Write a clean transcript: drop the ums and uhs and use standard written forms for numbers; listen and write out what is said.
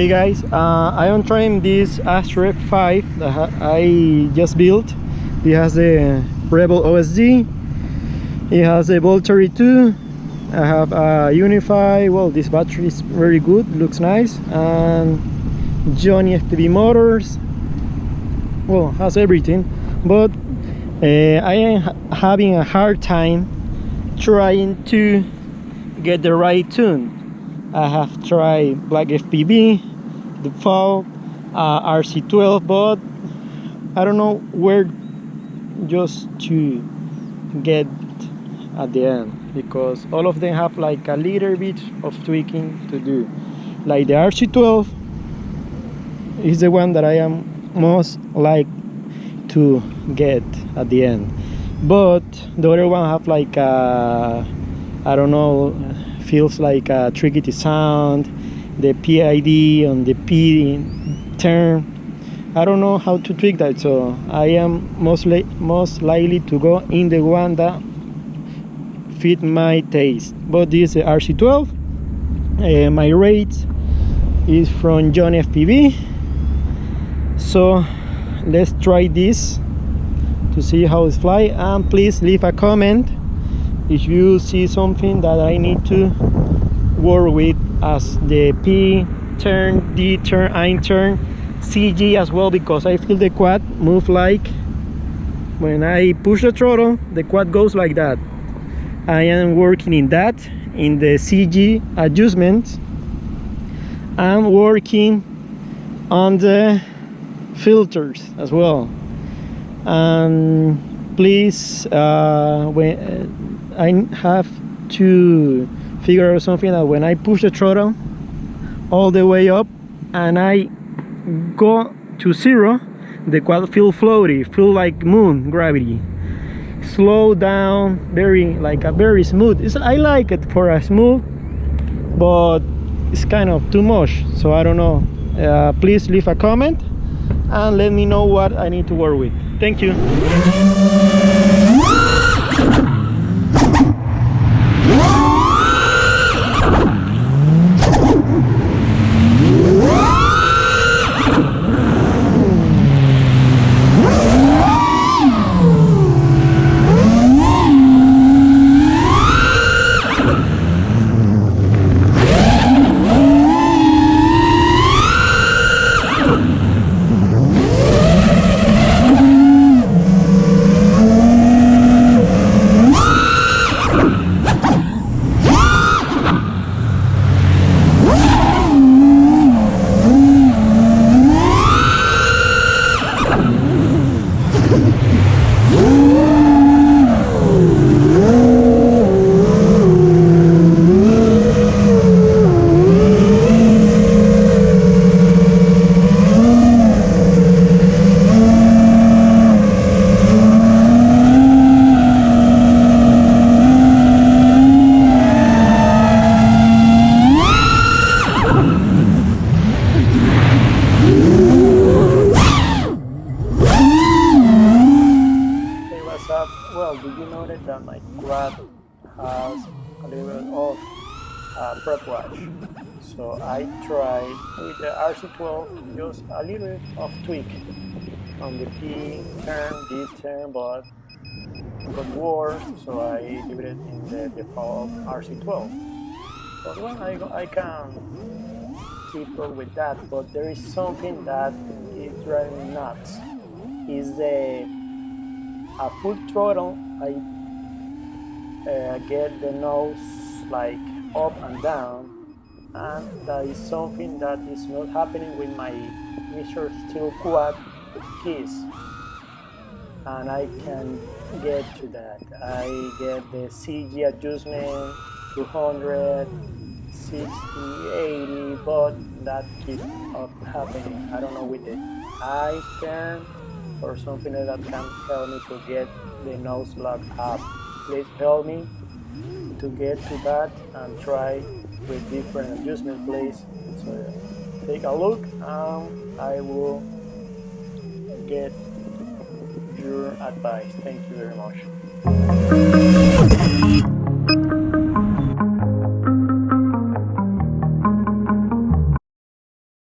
Hey guys, I am trying this astrox5 that I just built. It has the revoltosd, it has a voltishot. I have a Unify. Well, this battery is very good, looks nice, and Johnny FPV motors. Well, has everything, but I am having a hard time trying to get the right tune. I have tried Black FPV, the fall, rc12, but I don't know where just to get at the end, because all of them have like a little bit of tweaking to do. Like the rc12 is the one that I am most like to get at the end, but the other one have like a, I don't know, feels like a tricky sound. The PID on the P turn, I don't know how to tweak that, so I am most likely to go in the one that fit my taste. But this is the rc12. My rate is from Johnny FPV, so let's try this to see how it fly. And please leave a comment if you see something that I need to work with, as the P turn, D turn, I turn, CG as well, because I feel the quad move like when I push the throttle, the quad goes like that. I am working in that, in the CG adjustments. I'm working on the filters as well. And please, when I have to figure out something that when I push the throttle all the way up and I go to 0, the quad feel floaty, feel like moon gravity. Slow down, very like a very smooth. I like it for a smooth, but it's kind of too much, so I don't know. Please leave a comment and let me know what I need to work with. Thank you. Well, did you notice that my quad has a little bit of prep wash? So I tried with the rc12 just a little bit of tweak on the P turn, D turn, but it got worse, so I leave it in the default rc12. But well, I can keep up with that, but there is something that is driving me nuts. Is a full throttle, I get the nose like up and down, and that is something that is not happening with my Mr. Steel quad keys, and I can get to that. I get the CG adjustment 200, 60, 80, but that keeps up happening. I don't know, with the I turn or something like that can help me to get the nose lock up. Please help me to get to that and try with different adjustment, please. So take a look, and I will get your advice. Thank you very much.